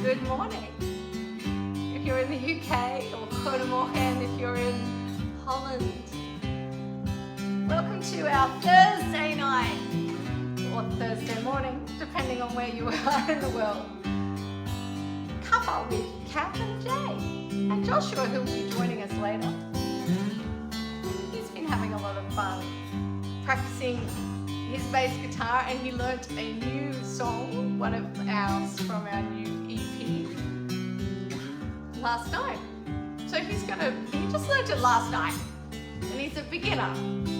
good morning. If you're in the UK, or goedemorgen if you're in Holland. Welcome to our Thursday night, or Thursday morning, depending on where you are in the world. Cuppa with Cath and Jay, and Joshua, who will be joining us later. He's been having a lot of fun practicing his bass guitar, and he learnt a new song, one of ours from our new EP, last night. So he just learnt it last night, and he's a beginner,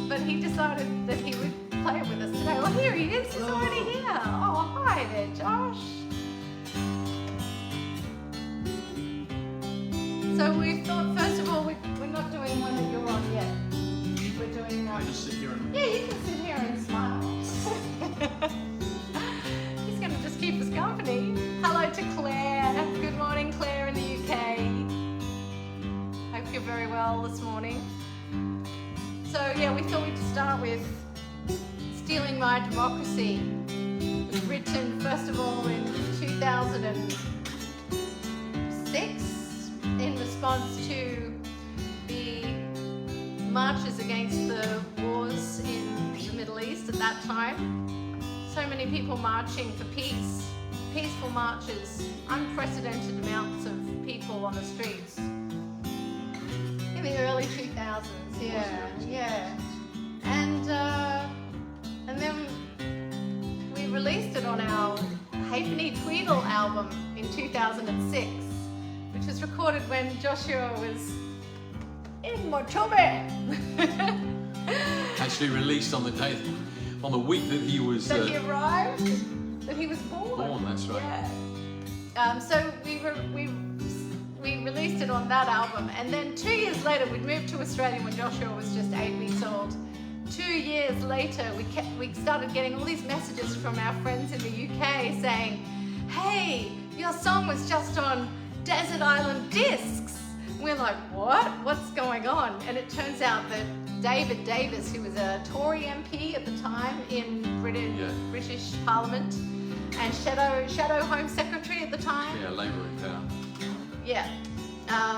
but he decided that he would play it with us today. Well, here he is, he's already here. Oh, hi there, Josh. So we thought, first of all, we're not doing one that you're on yet. We're doing I just sit here and... Yeah, you can sit here and smile. He's going to just keep us company. Hello to Claire. Good morning, Claire in the UK. Hope you're very well this morning. So yeah, we thought we'd start with Stealing My Democracy. It was written first of all in 2006 in response to the marches against the wars in the Middle East at that time. So many people marching for peace, peaceful marches, unprecedented amounts of people on the streets in the early 2000s. Yeah. And then we released it on our Halfpenny Tweedle album in 2006, which was recorded when Joshua was in Montreal. Actually released on the day, on the week that he was... That he arrived, that he was born. Born, that's right. Yeah. So we released it on that album, and then 2 years later we'd moved to Australia when Joshua was just 8 weeks old. 2 years later we started getting all these messages from our friends in the UK saying, hey, your song was just on Desert Island Discs. We're like, what? What's going on? And it turns out that David Davis, who was a Tory MP at the time in British Parliament, and Shadow Home Secretary at the time. Yeah, Labour in power. Yeah.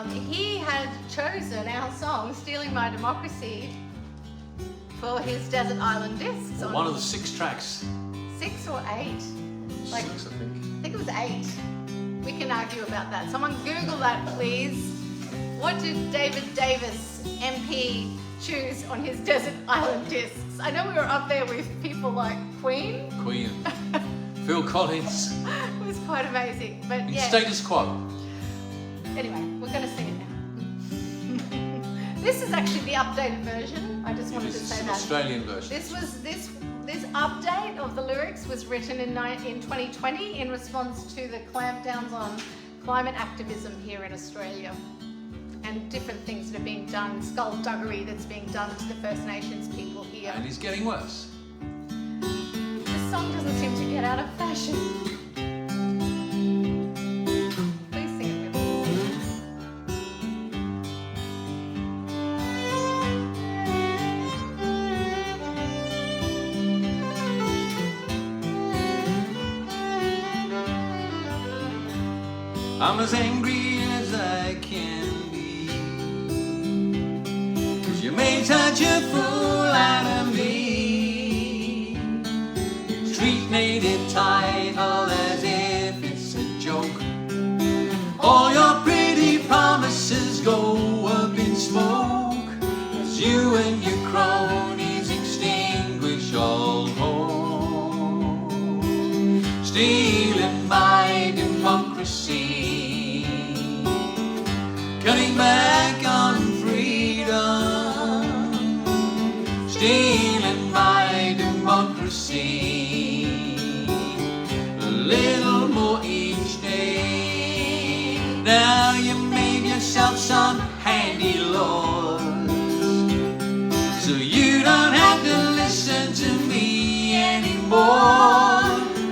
He had chosen our song, Stealing My Democracy, for his Desert Island Discs. One of the 6 tracks. 6 or 8? 6, I think. I think it was 8. We can argue about that. Someone Google that, please. What did David Davis, MP, choose on his Desert Island Discs? I know we were up there with people like Queen. Phil Collins. It was quite amazing. But yeah. Status Quo. Anyway, we're going to sing it now. This is actually the updated version. I just wanted to say that. This is an Australian version. This update of the lyrics was written in 2020 in response to the clampdowns on climate activism here in Australia, and different things that are being done, skullduggery that's being done to the First Nations people here. And it's getting worse. This song doesn't seem to get out of fashion. Please sing it with me. I'm as angry as I can. You made such a fool out of me. You treat native title as if it's a joke. All your pretty promises go up in smoke as you and your cronies extinguish all hope. Stealing my democracy, cutting back on freedom. Stealing my democracy, a little more each day. Now you made yourself some handy laws, so you don't have to listen to me anymore.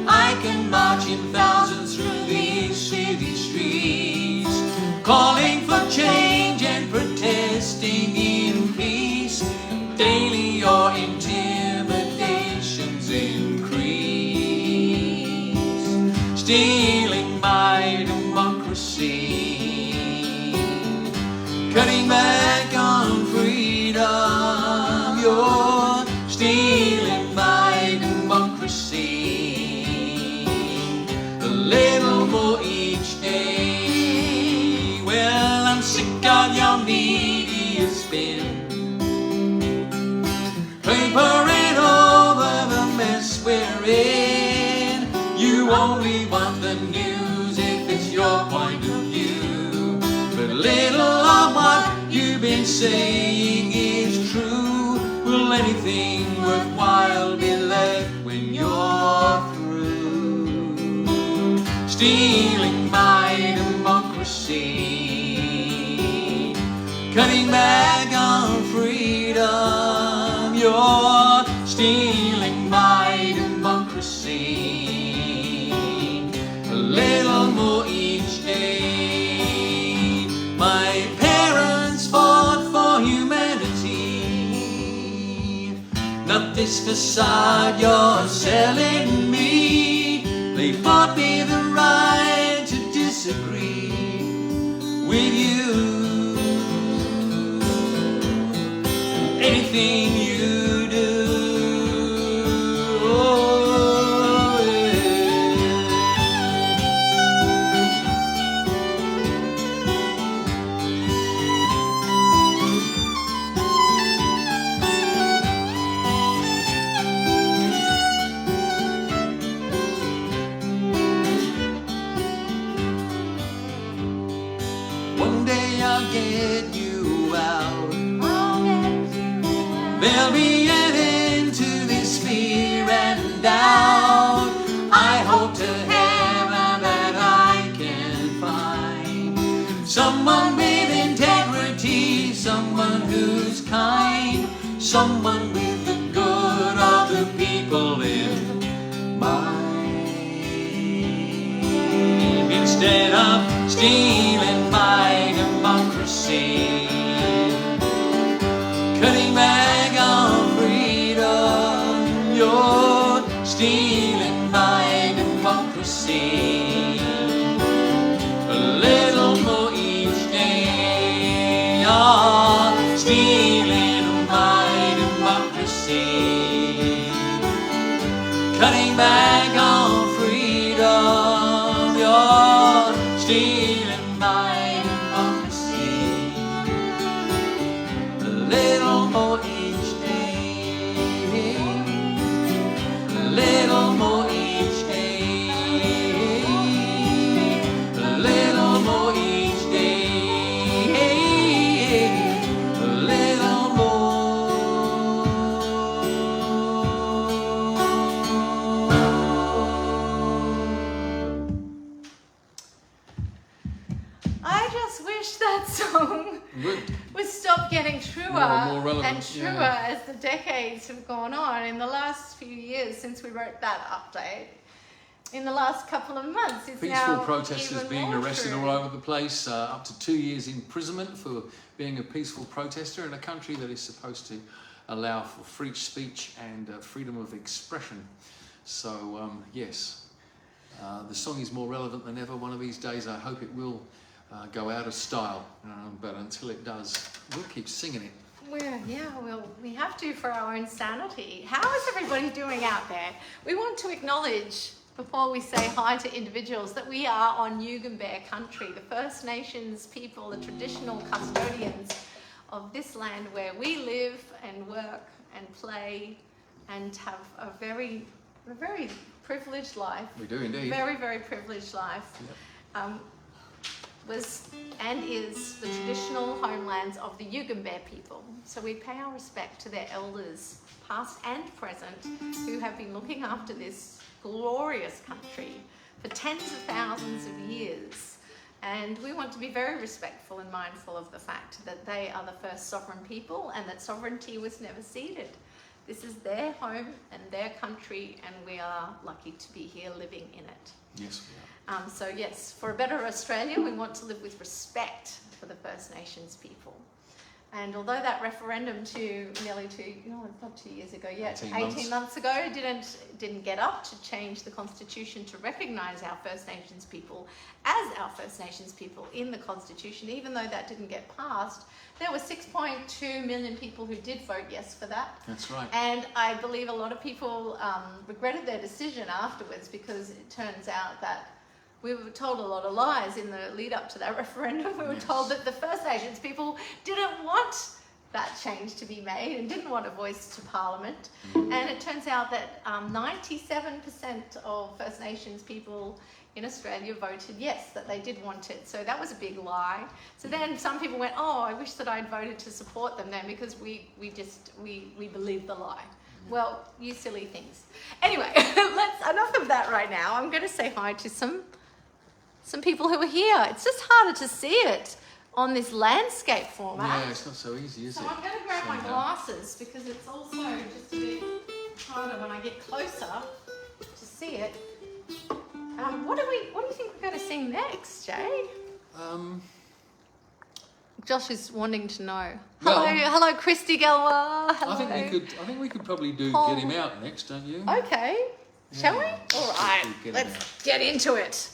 I can march in thousands through these city streets, calling for change and protesting in peace. Daily your intimidations increase. Stealing my democracy. democracy. Cutting back on freedom, you're stealing my democracy. A little more each day. Well, I'm sick of your media spin, papering over the mess we're in. You only want the news if it's your point of view, but little of what you've been saying is true. Will anything worthwhile be left when you're through? Stealing my democracy, cutting back on freedom, you're stealing my democracy. A little more each day. My parents fought for humanity, not this facade you're selling me. They fought me the right to disagree with you. Anything you do. Oh, one day I'll get you out. There'll be an end to this fear and doubt. I hope to heaven that I can find someone with integrity, someone who's kind, someone with the good of the people in mind. Instead of stealing my democracy, cutting back on freedom, you're stealing my democracy. A little more each day, you're stealing my democracy. Cutting back on freedom, you're stealing my democracy. A little more each day, a little more each day, a little more each day, a little more. I just wish that song would stop getting truer More relevant, and truer as the decades have gone on. In the last few years since we wrote that update, in the last couple of months, it's Peaceful now protesters even being more arrested true. all over the place, up to 2 years imprisonment for being a peaceful protester in a country that is supposed to allow for free speech and freedom of expression. So yes, the song is more relevant than ever. One of these days I hope it will go out of style, but until it does, we'll keep singing it. We have to for our own sanity. How is everybody doing out there? We want to acknowledge, before we say hi to individuals, that we are on Yugambeh country, the First Nations people, the traditional custodians of this land where we live and work and play and have a very privileged life. We do indeed. Very, very privileged life. Yep. Was and is the traditional homelands of the Yugambeh people. So we pay our respect to their elders, past and present, who have been looking after this glorious country for tens of thousands of years. And we want to be very respectful and mindful of the fact that they are the first sovereign people and that sovereignty was never ceded. This is their home and their country, and we are lucky to be here living in it. Yes, we are. So yes, for a better Australia, we want to live with respect for the First Nations people. And although that referendum nearly 2 years ago yet, 18 months ago, didn't get up to change the Constitution to recognise our First Nations people as our First Nations people in the Constitution, even though that didn't get passed, there were 6.2 million people who did vote yes for that. That's right. And I believe a lot of people regretted their decision afterwards, because it turns out that we were told a lot of lies in the lead up to that referendum. We were told that the First Nations people didn't want that change to be made and didn't want a voice to Parliament. And it turns out that 97% of First Nations people in Australia voted yes, that they did want it. So that was a big lie. So then some people went, oh, I wish that I'd voted to support them then, because we believed the lie. Well, you silly things. Anyway, enough of that right now. I'm going to say hi to some people who are here. It's just harder to see it on this landscape format. Yeah, it's not so easy, is it? So I'm going to grab my glasses, because it's also just a bit harder when I get closer to see it. What do you think we're going to sing next, Jay? Josh is wanting to know. Hello, Christy Gelwa. Hello. I think we could probably do Paul. Get Him Out next, don't you? Okay. Shall we? All right. Let's get into it.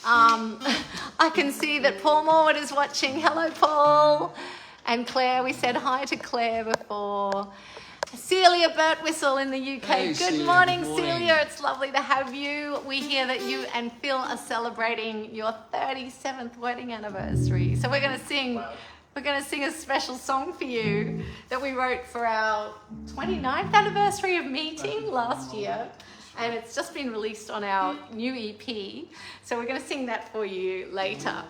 I can see that Paul Morwood is watching. Hello, Paul. And Claire, we said hi to Claire before. Celia Birtwhistle in the UK. Hey, Good Celia, morning, good morning. Celia. It's lovely to have you. We hear that you and Phil are celebrating your 37th wedding anniversary. So we're going to sing a special song for you that we wrote for our 29th anniversary of meeting last year. And it's just been released on our new EP. So we're going to sing that for you later.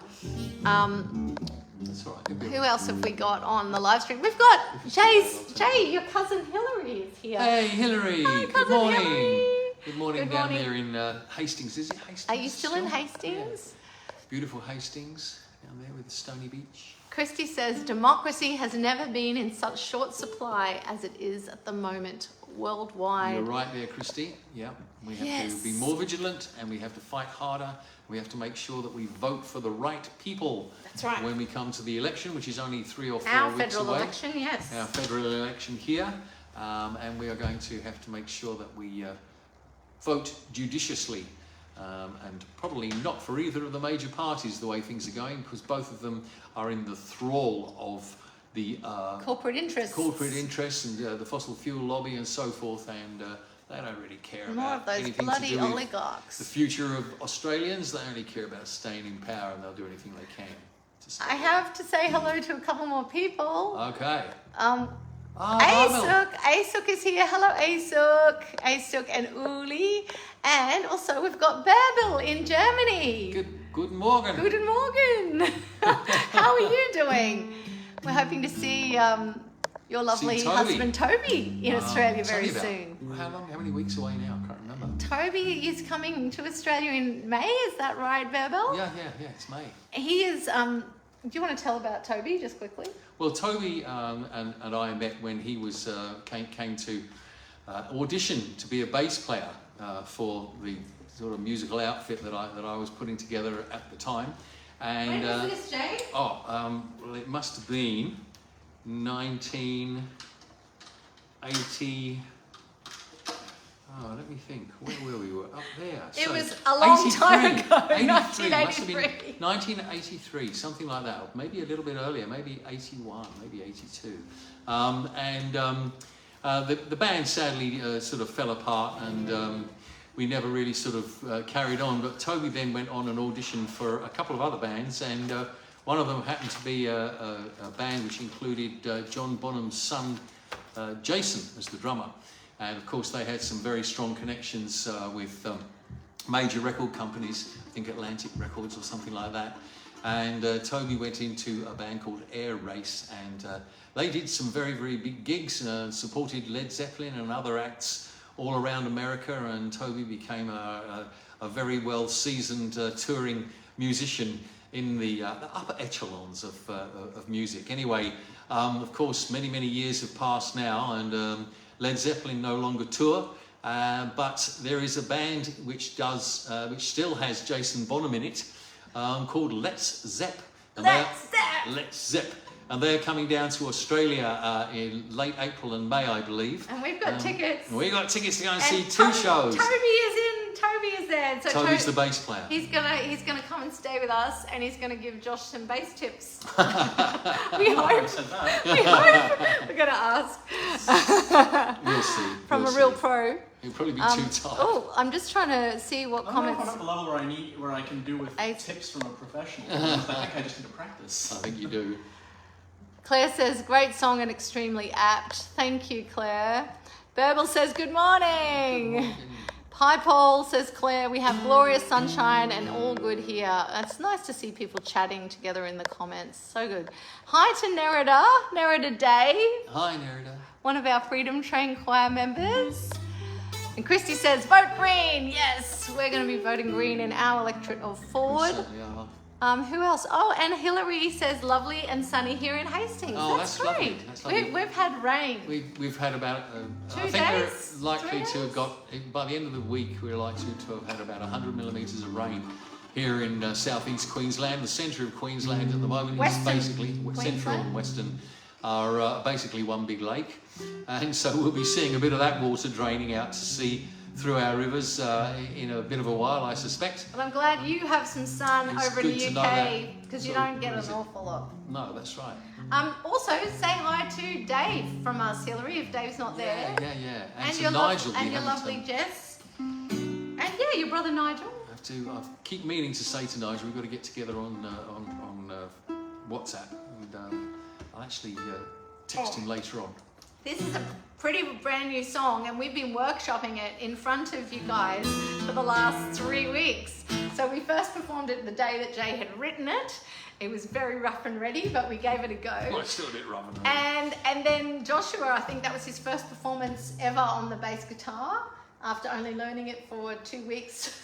That's all right. Who else have we got on the live stream? We've got Jay, your cousin Hillary is here. Hey, Hillary. Hi, Good cousin morning. Hillary. Good morning Good down morning. there in Hastings. Is it Hastings? Are you still in Hastings? Yeah. Beautiful Hastings down there with the Stony Beach. Christy says, democracy has never been in such short supply as it is at the moment worldwide. You're right there, Christy. Yeah. We have to be more vigilant, and we have to fight harder. We have to make sure that we vote for the right people. That's right. When we come to the election, which is only 3 or 4 Our weeks federal away. election, yes. Our federal election here. And we are going to have to make sure that we vote judiciously. And probably not for either of the major parties the way things are going, because both of them are in the thrall of the corporate interests and the fossil fuel lobby and so forth, and they don't really care more about of those anything bloody to do with oligarchs. the future of Australians. They only care about staying in power, and they'll do anything they can to stay I have to say hello to a couple more people. Okay. Asuk is here. Hello, Asuk and Uli. And also we've got Bärbel in Germany. Good morning. Guten Morgen. How are you doing? We're hoping to see your lovely husband Toby in Australia very soon. How many weeks away now? I can't remember. Toby is coming to Australia in May, is that right, Bärbel? Yeah, it's May. He is, do you want to tell about Toby just quickly? Well, Toby and I met when he was came to audition to be a bass player for the sort of musical outfit that I was putting together at the time. And when was this, Jay? well, it must have been 1980. Oh, let me think. Where were we? Up there. It was a long time ago. 83. 1983. Must have been 1983, something like that. Or maybe a little bit earlier, maybe 81, maybe 82. The band sadly sort of fell apart, and we never really sort of carried on. But Toby then went on and auditioned for a couple of other bands, and one of them happened to be a band which included John Bonham's son, Jason, as the drummer. And of course, they had some very strong connections with major record companies, I think Atlantic Records or something like that. And Toby went into a band called Air Race, and they did some very, very big gigs, supported Led Zeppelin and other acts all around America. And Toby became a very well-seasoned touring musician in the upper echelons of music. Anyway, of course, many, many years have passed now, and Led Zeppelin no longer tour, but there is a band which still has Jason Bonham in it, called Let's Zepp. Let's Zepp. and they're coming down to Australia in late April and May, I believe. And we've got tickets. We got tickets to go and see two shows. Toby is there. So Toby's the bass player. He's gonna come and stay with us, and he's gonna give Josh some bass tips. we hope. We're gonna ask. We'll see. From a real pro. He'll probably be too tired. Oh, I'm just trying to see what comments. I'm not at the level where I can do with tips from a professional. I think I just need to practice. I think you do. Claire says, great song and extremely apt. Thank you, Claire. Burble says, good morning. Pie Paul says, Claire, we have glorious sunshine and all good here. It's nice to see people chatting together in the comments. So good. Hi to Nerida Day. Hi, Nerida. One of our Freedom Train choir members. And Christy says, vote green. Yes, we're going to be voting green in our electorate of Ford. We certainly are. Who else? Oh, and Hillary says lovely and sunny here in Hastings. Oh, that's great. Lovely. That's lovely. We've had rain. We've had about, I think days, we're likely 3 to have got, by the end of the week, we're likely to have had about 100 millimetres of rain here in southeast Queensland. The centre of Queensland at the moment Western is basically, central and western are basically one big lake. And so we'll be seeing a bit of that water draining out to sea through our rivers in a bit of a while, I suspect. Well, I'm glad you have some sun over in the UK because you don't get an it? awful lot. No, that's right. Also, say hi to Dave from us, Hillary, if Dave's not there. Yeah. And to your, Nigel. and your lovely Jess. And yeah, your brother Nigel. I keep meaning to say to Nigel, we've got to get together on WhatsApp. And I'll actually text him later on. This is a pretty brand new song, and we've been workshopping it in front of you guys for the last 3 weeks. So we first performed it the day that Jay had written it. It was very rough and ready, but we gave it a go. Well, it's still a bit rough and ready. And then Joshua, I think that was his first performance ever on the bass guitar after only learning it for 2 weeks.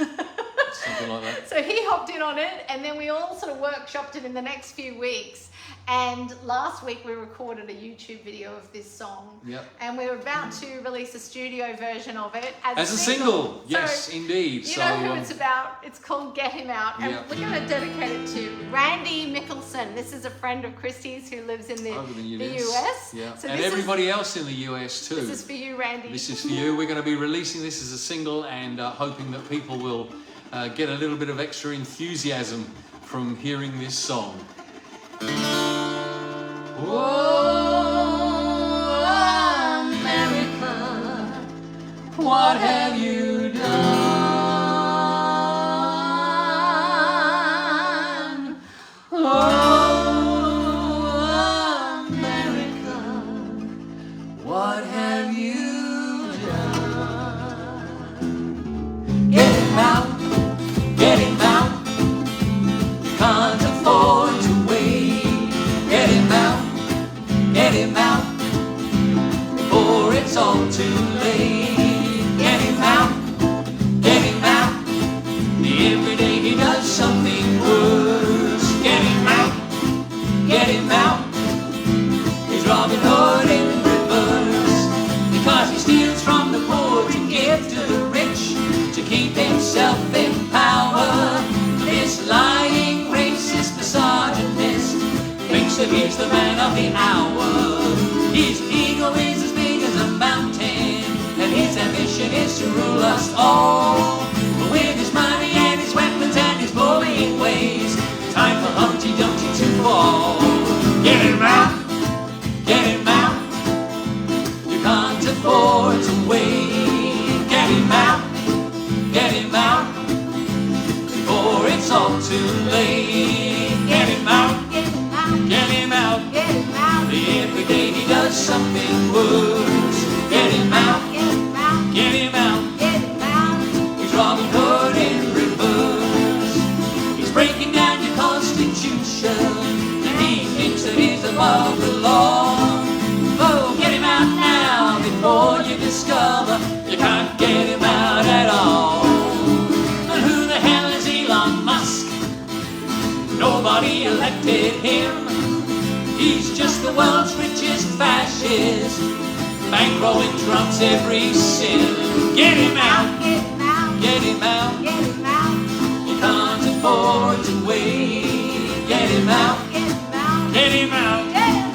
Something like that. So he hopped in on it, and then we all sort of workshopped it in the next few weeks. And last week we recorded a YouTube video of this song. Yep. And we're about to release a studio version of it as a single. Yes, so, indeed. You know who it's about. It's called Get Him Out. And we're going to dedicate it to Randy Mickelson. This is a friend of Christy's who lives in the US. Yeah. So and everybody else in the US too. This is for you, Randy. This is for you. We're going to be releasing this as a single and hoping that people will get a little bit of extra enthusiasm from hearing this song. Oh, America, what have you done? Oh, America, what have you done? Get him out, get him out. You can't afford to wait. Get him out. Get him out before it's all too late. Get him out, get him out. Every day he does something worse. Get him out, get him out. He's Robin Hood in reverse, because he steals from the poor to give to the rich, to keep himself in power. This lying, racist, misogynist thinks that he's the man of the hour. His ego is as big as a mountain, and his ambition is to rule us all. But with his money and his weapons and his bullying ways, time for Humpty Dumpty to fall. Get him out, get him out. You can't afford to wait. Get him out, before it's all too late. Get him out. Get him out. Get him out. Every day he does something worse. Get him out. Get him out. Get him out. Get him out. He's Robin Hood in reverse. He's breaking down your constitution, and he thinks that he's above the law. Oh, get him out now before you discover you can't get him out at all. And who the hell is Elon Musk? Nobody elected him. He's just the world's richest fascist, bankrolling Trump's every sin. Get him out, Get him out. get him out. Get him out. You can't afford to wait. Get him out, Get him out. get him out. Get him out.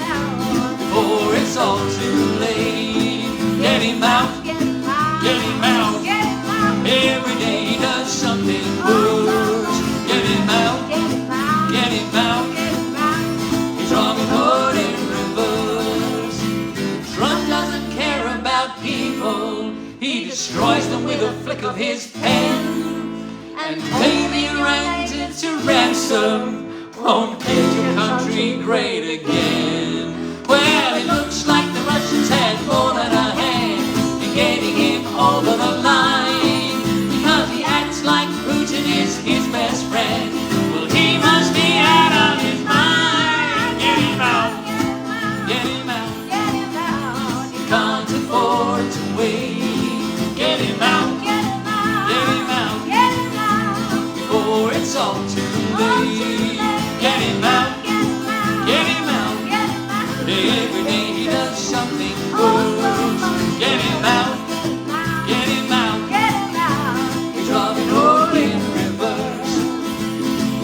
out, Get him out. get him out. Get him out. Every day he does something worse. Get him out, Get him out. get him out. Get him out. He's Robin Hood in reverse. Trump doesn't care about people. He destroys them with a flick of his pen. And paying ransom to ransom won't make your country great again. Well, it looks like the Russians had more than a hand in getting him over the line, because he acts like Putin is his best friend. Well, he must be out of his mind. Get him out, get him out. Get him out. He can't afford to wait. Get him out, Get him out. get him out. Get him out. Before it's all too late. Get him out, Get him out. get him out. Get him out. Every day he does something worse. Get him out, get him out. Get him out. He's Robin Hood in reverse.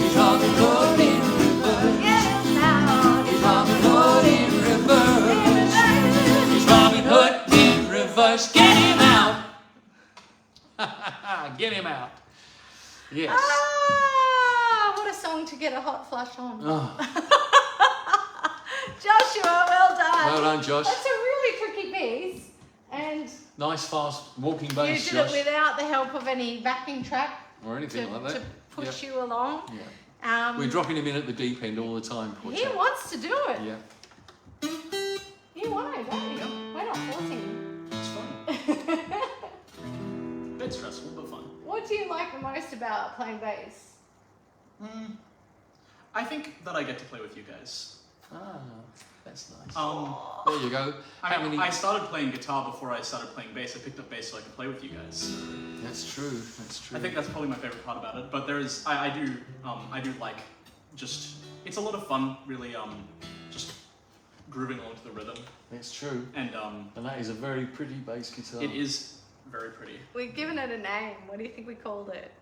He's Robin Hood in reverse. Get him out. He's Robin Hood in reverse. He's Robin Hood in reverse. Get him out. Get him out. Yes. Ah, what a song to get a hot flush on. Oh, Joshua, well done. well done, Josh. That's a really tricky piece. And Nice, fast walking you bass, did Josh. it without the help of any backing track Or anything to, like that. to push Yeah. you along. Yeah. We're dropping him in at the deep end all the time, poor He chap. wants to do it. Yeah, You want to, don't you? We're not forcing him. It's fun. Bit stressful, but fun. What do you like the most about playing bass? I think that I get to play with you guys. ah, that's nice. Um, There you go. I How mean, many? I started playing guitar before I started playing bass. I picked up bass so I could play with you guys. That's true. That's true. I think that's probably my favorite part about it. But there is, I do like, just, it's a lot of fun, really, just grooving along to the rhythm. That's true. And that is a very pretty bass guitar. it is very pretty. We've given it a name. What do you think we called it?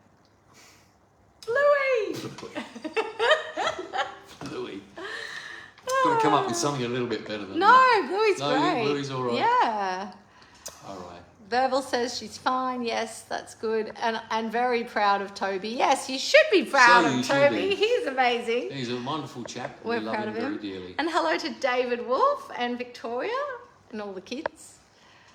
Bluey! Bluey. Got to come up with something a little bit better than No, that. Bluey's No, great. Bluey's all right. Yeah. All right. Verbal says she's fine. Yes, that's good. And very proud of Toby. Yes, you should be proud So you of should Toby. be. He's amazing. He's a wonderful chap. We're we love proud him of him. very dearly. And hello to David Wolf and Victoria and all the kids.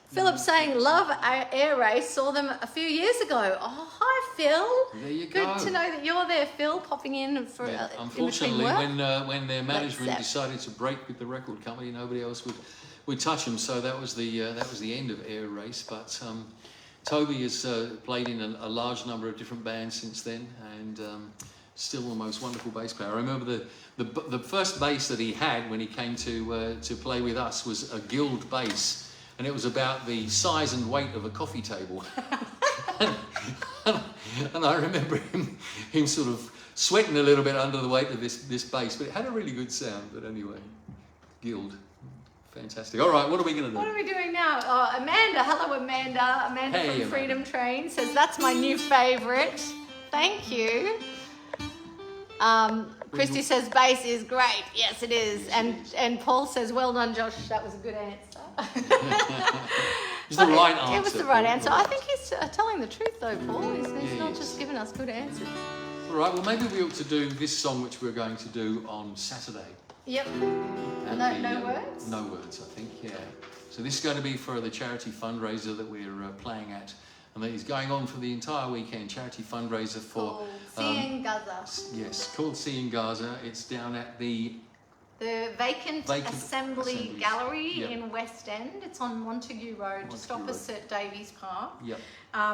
Philip saying, love Air Race, saw them a few years ago. Oh, hi, Phil. There you Good go. to know that you're there, Phil, popping in for Yeah, in between unfortunately, work. when their management Let's decided to break with the record company, nobody else would touch them. So that was the end of Air Race. But Toby has played in a large number of different bands since then, and still the most wonderful bass player. I remember the first bass that he had when he came to play with us was a Guild bass. And it was about the size and weight of a coffee table. and I remember him sort of sweating a little bit under the weight of this bass, but it had a really good sound. But anyway, Guild. Fantastic. All right, what are we going to do? What are we doing now? Oh, Amanda. Hello, Amanda. Amanda Hey, from Amanda. Freedom Train says, that's my new favourite. Thank you. Christy says, bass is great. Yes, it is. And Paul says, well done, Josh. That was a good answer. It's the right answer. It was the right Paul. answer. I think he's telling the truth, though, Paul. He's Yeah, not he is. just giving us good answers. All right, well, maybe we ought to do this song, which we're going to do on Saturday. Yep. And No words? No words, I think, yeah. So this is going to be for the charity fundraiser that we're playing at. And that is going on for the entire weekend. Charity fundraiser for... Called Seeing Gaza. Yes, called Seeing Gaza. It's down at the Vacant Assembly Assemblies. Gallery Yep. in West End. It's on Montague Road, just Montague Road. opposite Davies Park. Yep.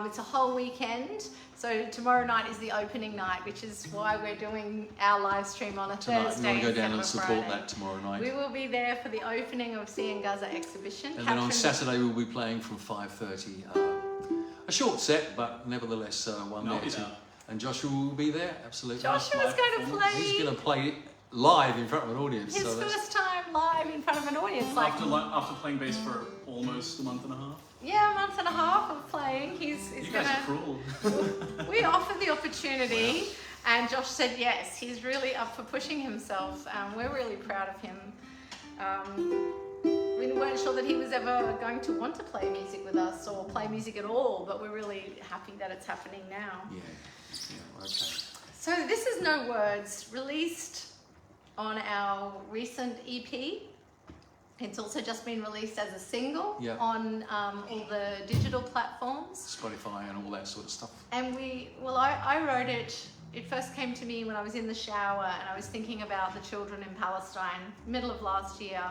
It's a whole weekend. So tomorrow night is the opening night, which is why we're doing our live stream on a Tonight, Thursday we want to go down instead of and a support Friday. that tomorrow night. We will be there for the opening of Seeing Gaza exhibition. And then on Catherine- Saturday we'll be playing from 5:30. A short set, but nevertheless one I'll there be too. there. And Joshua will be there, absolutely. Joshua's going to play He's going to play it live in front of an audience. his so that's, first time live in front of an audience. Like, After playing bass for almost a month and a half. yeah, a month and a half of playing. He's You going guys are to... cruel. We offered the opportunity, and Josh said yes. He's really up for pushing himself. We're really proud of him. we weren't sure that he was ever going to want to play music with us or play music at all, but we're really happy that it's happening now. Yeah, okay. So this is No Words, released on our recent EP. It's also just been released as a single on all the digital platforms. Spotify and all that sort of stuff. And I wrote it. It first came to me when I was in the shower and I was thinking about the children in Palestine, middle of last year,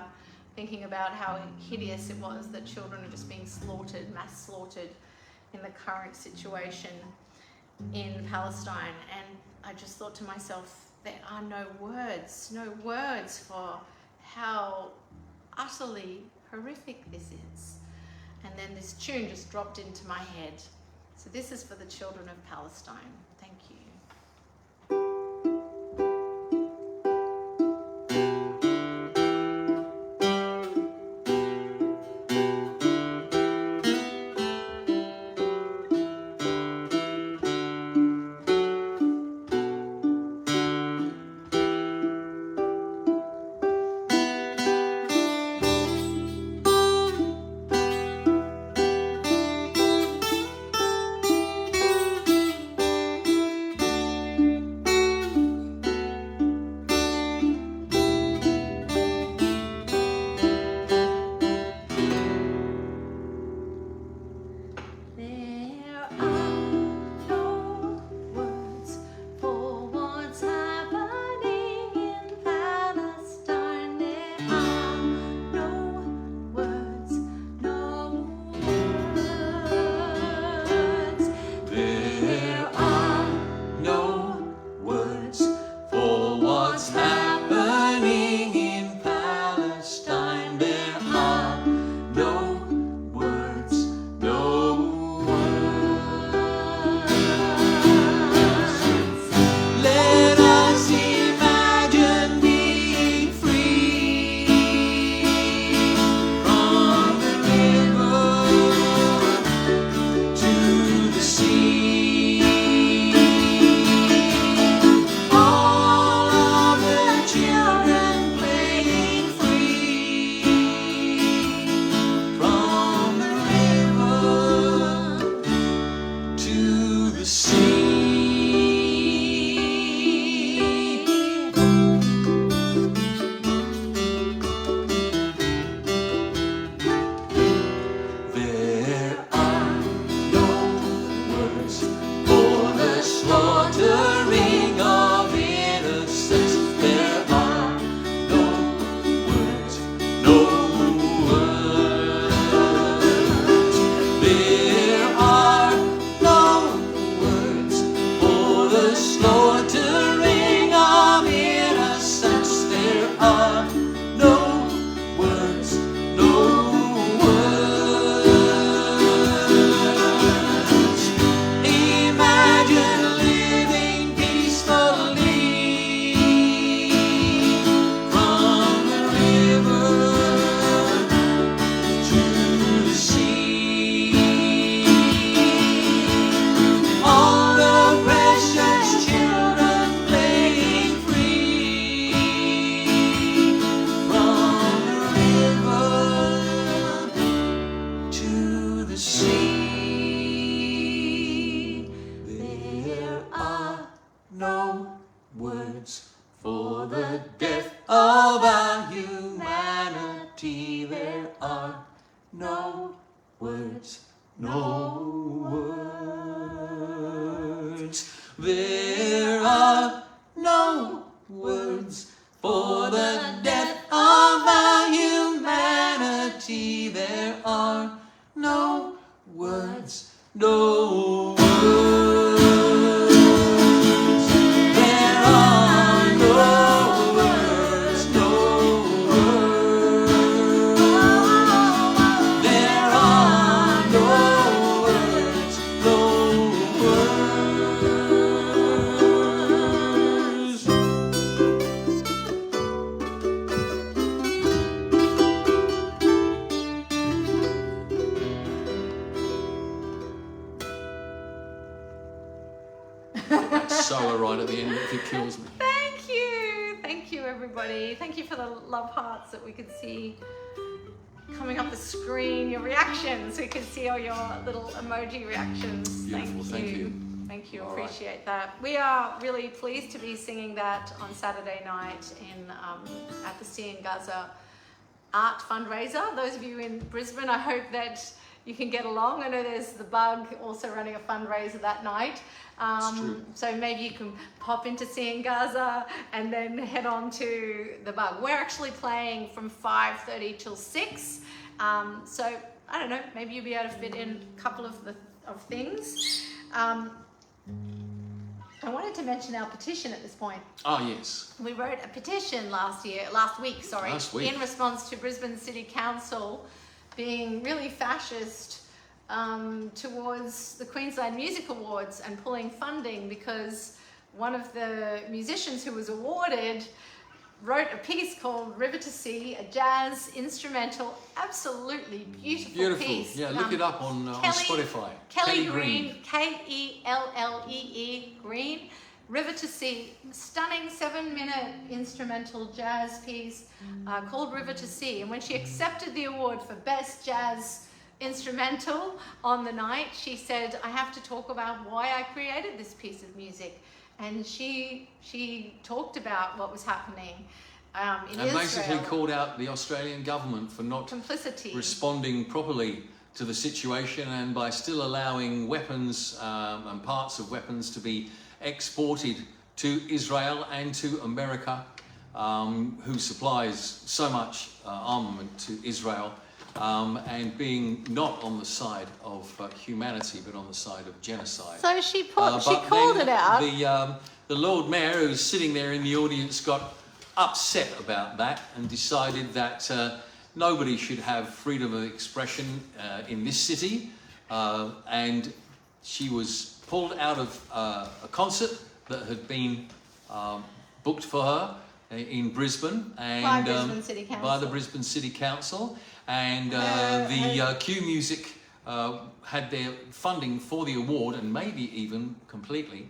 thinking about how hideous it was that children are just being slaughtered, mass slaughtered in the current situation in Palestine. And I just thought to myself, there are no words for how utterly horrific this is. And then this tune just dropped into my head. So this is for the children of Palestine. Thank you. There are no words for the death of our humanity. There are no words, no words. There are no words, no words. There are no words, no words. That solo right at the end, it kills me. Thank you everybody. Thank you for the love hearts that we could see coming up the screen, your reactions. We can see all your little emoji reactions. Beautiful, thank you. Thank you, All appreciate that. We are really pleased to be singing that on Saturday night at the Sea in Gaza art fundraiser. Those of you in Brisbane, I hope that you can get along. I know there's the Bug also running a fundraiser that night. True. So maybe you can pop into Sea in Gaza and then head on to the Bug. We're actually playing from 5:30 till 6. So I don't know, maybe you'll be able to fit in a couple of things. I wanted to mention our petition at this point. Ah, yes. We wrote a petition last week, in response to Brisbane City Council being really fascist towards the Queensland Music Awards and pulling funding because one of the musicians who was awarded wrote a piece called River to Sea, a jazz instrumental, absolutely beautiful piece. Yeah, look it up on Spotify. Kelly Green, Kellee Green, River to Sea, stunning 7-minute instrumental jazz piece called River to Sea. And when she accepted the award for Best Jazz Instrumental on the night, she said, I have to talk about why I created this piece of music. And she talked about what was happening in Israel. And basically called out the Australian government for not responding properly to the situation, and by still allowing weapons and parts of weapons to be exported to Israel and to America, who supplies so much armament to Israel, and being not on the side of humanity but on the side of genocide. So she called it out. The Lord Mayor, who's sitting there in the audience, got upset about that and decided that nobody should have freedom of expression in this city, and she was pulled out of a concert that had been booked for her in Brisbane and by the Brisbane City Council, and the Q Music had their funding for the award and maybe even completely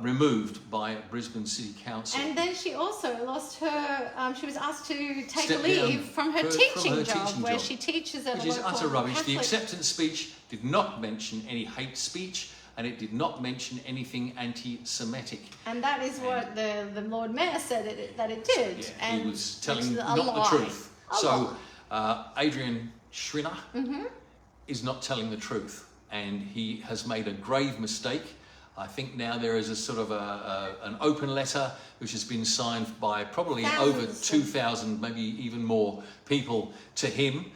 removed by Brisbane City Council. And then she also lost her, she was asked to take a leave from her teaching job, where she teaches at a local Which is utter rubbish. Catholic. The acceptance speech did not mention any hate speech, and it did not mention anything anti-Semitic. And that is what the Lord Mayor said that it did. Yeah, and he was telling not the truth. So Adrian Schrinner is not telling the truth, and he has made a grave mistake. I think now there is a sort of an open letter which has been signed by probably over 2,000, maybe even more people to him,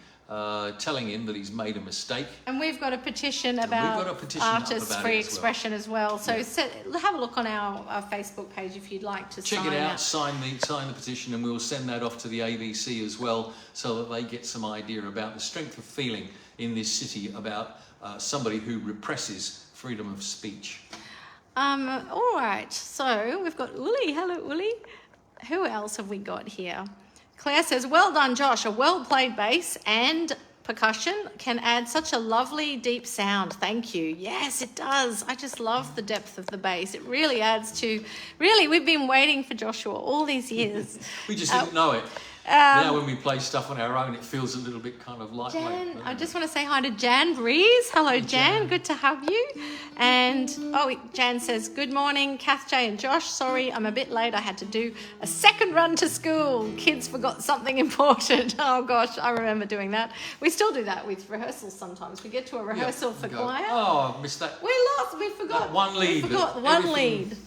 telling him that he's made a mistake. And we've got a petition about artists' free expression as well. So have a look on our Facebook page if you'd like to check it out. Sign the petition, and we'll send that off to the ABC as well, so that they get some idea about the strength of feeling in this city about somebody who represses freedom of speech. All right, so we've got Uli. Hello, Uli. Who else have we got here? Claire says, well done, Josh. A well-played bass and percussion can add such a lovely, deep sound. Thank you. Yes, it does. I just love the depth of the bass. It really adds to... Really, we've been waiting for Joshua all these years. We just didn't know it. Now when we play stuff on our own, it feels a little bit kind of lightweight. Jan, I just want to say hi to Jan Breeze. Hello, Jan. Good to have you. And, Jan says, good morning, Cath, Jay and Josh. Sorry, I'm a bit late. I had to do a second run to school. Kids forgot something important. Oh, gosh, I remember doing that. We still do that with rehearsals sometimes. We get to a rehearsal for choir. Oh, I missed that. We forgot. That one lead. We forgot one lead.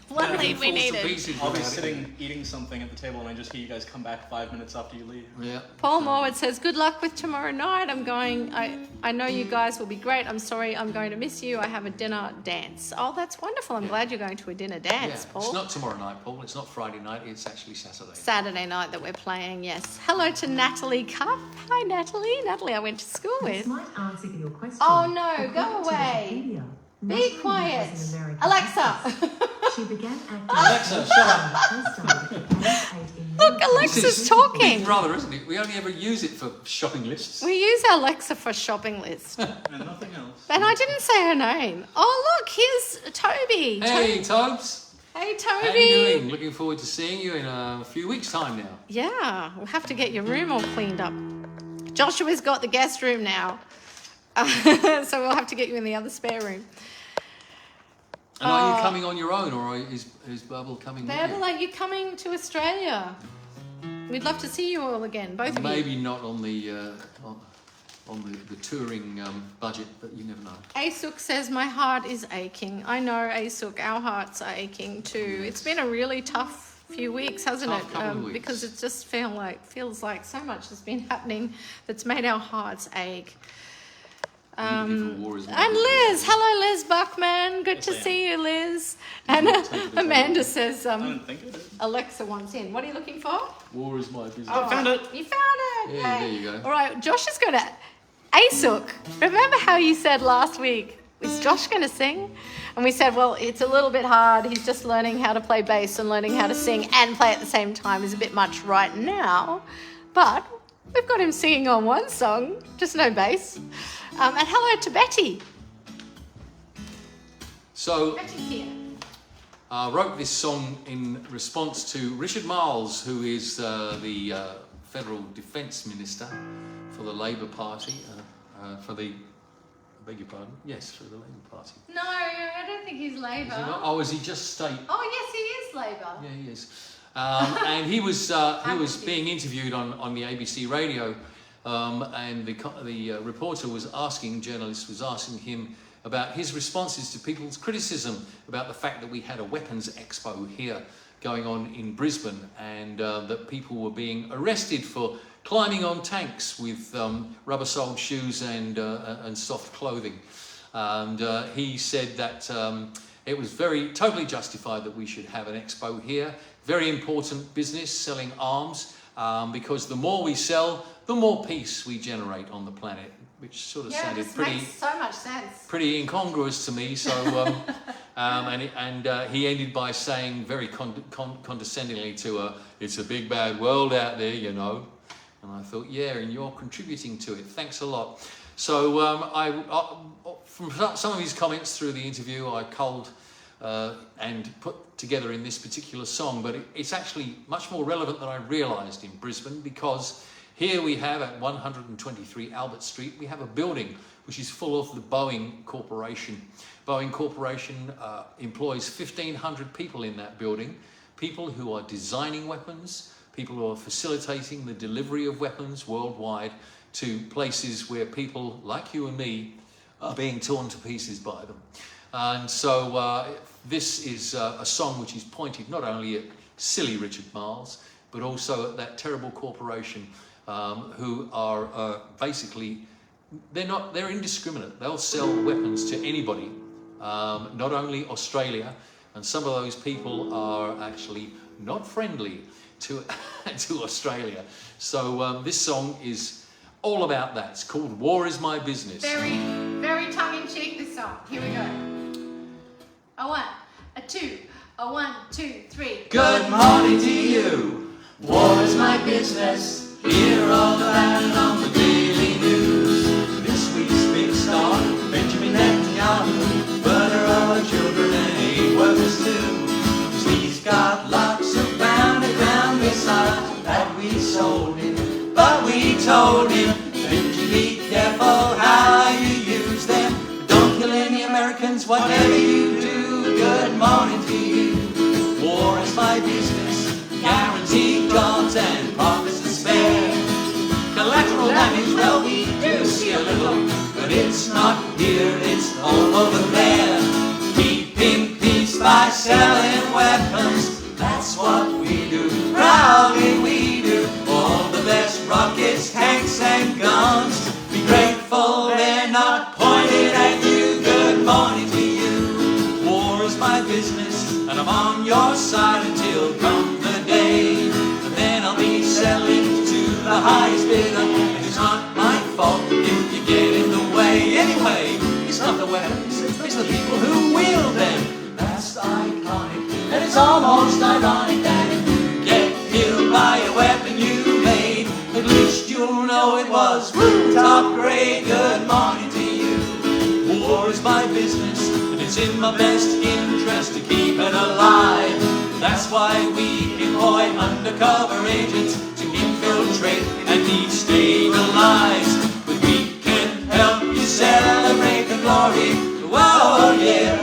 One lead we needed. I'll be sitting eating something at the table and I just hear you guys come back 5 minutes after you leave. Yeah. Paul Morwood says, good luck with tomorrow night. I know you guys will be great. I'm sorry, I'm going to miss you. I have a dinner dance. Oh, that's wonderful. I'm glad you're going to a dinner dance, Paul. It's not tomorrow night, Paul. It's not Friday night. It's actually Saturday. Saturday night that we're playing, yes. Hello to Natalie Cupp. Hi, Natalie. Natalie, I went to school with. This might answer your question. Oh, no, go away. Be quiet. Alexa. She began acting. Alexa, shut up. Look, Alexa's talking. It's rather, isn't it? We only ever use it for shopping lists. We use Alexa for shopping list. And nothing else. And I didn't say her name. Oh, look, here's Toby. Hey, Tobes. Hey, Toby. How are you doing? Looking forward to seeing you in a few weeks' time now. Yeah, we'll have to get your room all cleaned up. Joshua's got the guest room now. So we'll have to get you in the other spare room. And are you coming on your own, or is Bubble coming with Babel, you? are you coming to Australia? We'd love to see you all again, both of you. Maybe not on the touring budget, but you never know. Asuk says, my heart is aching. I know, Asuk, our hearts are aching too. Yes. It's been a really tough few weeks, hasn't Tough it? couple of weeks. Because it just feels like so much has been happening that's made our hearts ache. Even if a war is And Liz, hello Liz Buckman, good Yes, to I am. see you, Liz. And Amanda says, I don't think I did. Alexa wants in. What are you looking for? War is my business. Oh, Found it. You found it. Yeah, Yay. there you go. All right, Josh is going to. Asuk, remember how you said last week, is Josh going to sing? And we said, well, it's a little bit hard. He's just learning how to play bass, and learning how to sing and play at the same time is a bit much right now. But we've got him singing on one song, just no bass. And hello to Betty. So, Betty's here. I wrote this song in response to Richard Marles, who is the Federal Defence Minister for the Labour Party, for the, I beg your pardon? Yes, for the Labour Party. No, I don't think he's Labour. Is he not? Oh, is he just state? Oh, yes, he is Labour. Yeah, he is. And he was being interviewed on the ABC radio, and the reporter journalist was asking him about his responses to people's criticism about the fact that we had a weapons expo here going on in Brisbane, and that people were being arrested for climbing on tanks with rubber-soled shoes and soft clothing. And he said that it was totally justified that we should have an expo here. Very important business, selling arms, because the more we sell, the more peace we generate on the planet, which sort of sounded this pretty... makes so much sense. Pretty incongruous to me. So, he ended by saying very condescendingly "It's a big bad world out there, you know." And I thought, yeah, and you're contributing to it. Thanks a lot. So, from some of his comments through the interview, I culled and put together in this particular song. But it's actually much more relevant than I realised in Brisbane, because here we have, at 123 Albert Street, we have a building which is full of the Boeing Corporation. Boeing Corporation employs 1,500 people in that building, people who are designing weapons, people who are facilitating the delivery of weapons worldwide to places where people like you and me are being torn to pieces by them. And so this is a song which is pointed not only at silly Richard Marles, but also at that terrible corporation who are basically, they're indiscriminate. They'll sell weapons to anybody, not only Australia, and some of those people are actually not friendly to Australia. So this song is all about that. It's called War Is My Business. Very, very tongue-in-cheek, this song. Here we go. A 1, a 2, a 1, 2, 3. Good morning to you. War is my business. Hear all about it on the daily news. This week's big star, Benjamin Netanyahu, murder of our children and 8 workers too. 'Cause he's got lots of bounty ground missiles that we sold him, but we told him that you be careful how you use them. Don't kill any Americans, whatever you do. Good morning to you. War is my business. Guaranteed jobs and profits to spare. Collateral damage, well, we do see a little, but it's not here, it's all over there. Keeping peace by selling weapons, that's what we do. Proudly we do. All the best rockets, tanks and guns. Be grateful they're not pointed at you. Good morning to you. War is my business, and I'm on your side until come the day. And then I'll be selling to the highest bidder, and it's not my fault if you get in the way. Anyway, it's not the weapons, it's the people who wield them. That's iconic, and it's almost ironic that if you get killed by a weapon you made, at least you'll know it was top grade. Good morning to you. War is my business, and it's in my best interest to keep it alive. That's why we employ undercover agents to infill infiltrate and destabilize. But we can help you celebrate the glory. Whoa, yeah,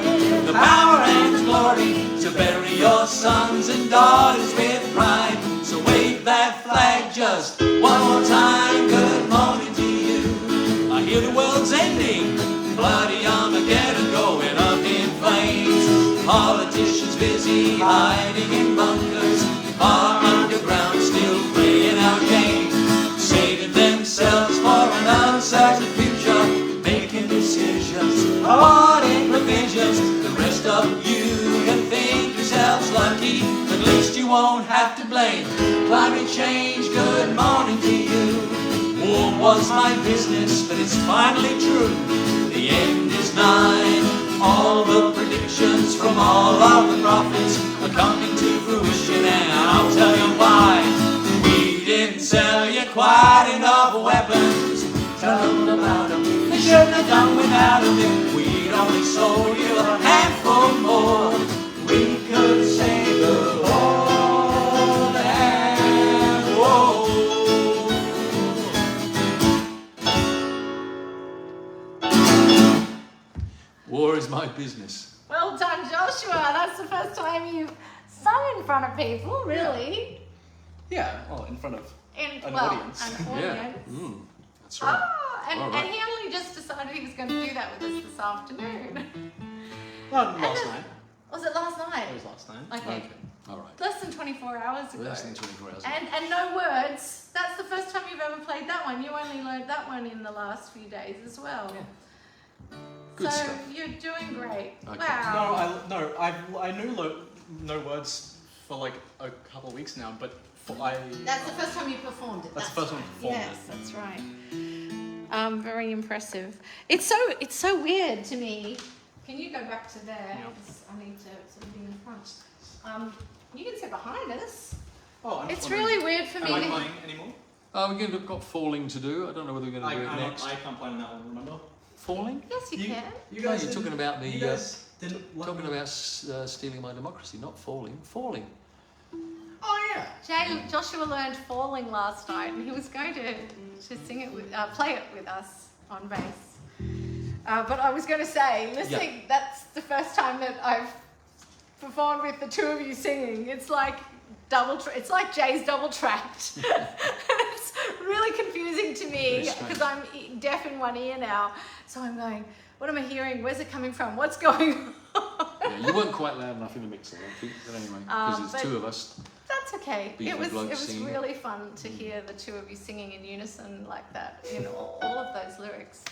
the power and the glory to bury your sons and daughters with pride. So wave that flag just one more time. Good morning to you. I hear the world's ending, bloody Armageddon going up in flames. Politicians busy hiding in bunkers, far underground still playing our game, saving themselves for an uncertain future, making decisions, avoiding provisions. The rest of you can think yourselves lucky, at least you won't have to blame climate change. Good morning to you. War was my business, but it's finally true. The end is nigh. All the predictions from all of the prophets are coming to fruition, and I'll tell you why. We didn't sell you quite enough weapons. Tell them about them. They shouldn't have done without them. If we'd only sold you a handful more, we could save the whole damn world. War is my business. Well done, Joshua. That's the first time you've sung in front of people, really. Yeah, well, in front of In an well, audience. An audience. Yeah. That's right. Oh, and, All right. and he only just decided he was going to do that with us this afternoon. Last then- night. Was it last night? It was last night. Okay. Okay. All right. Less than 24 hours ago. Less than 24 hours. And no words. That's the first time you've ever played that one. You only learned that one in the last few days as well. Good so stuff. you're doing great. Okay. Wow. I knew no words for like a couple of weeks now, but That's the first time you performed it. That's the first time I performed yes, it. that's right. Very impressive. It's so weird to me. Can you go back to there? Yeah. 'Cause I need to sort of be in front. You can sit behind us. Oh, I'm It's just wondering, really weird for me am I to. playing anymore? We've got falling to do. I don't know whether we're going to do it next. I can't play on that one, remember? Falling? Yes, you can. You No, guys you're talking about the. You guys didn't let Talking me- about stealing my democracy, not falling. Falling. Oh yeah. Joshua learned falling last night, and he was going to sing it with, play it with us on bass. But I was going to say, listening, that's the first time that I've performed with the two of you singing. It's like it's like Jay's double tracked. It's really confusing to me because I'm deaf in one ear now. So I'm going, what am I hearing? Where's it coming from? What's going on? Yeah, you weren't quite loud enough in the mix, I don't think. But anyway, because but there's two of us. That's okay. Beefy It was blokes singing. really fun to hear the two of you singing in unison like that in all of those lyrics.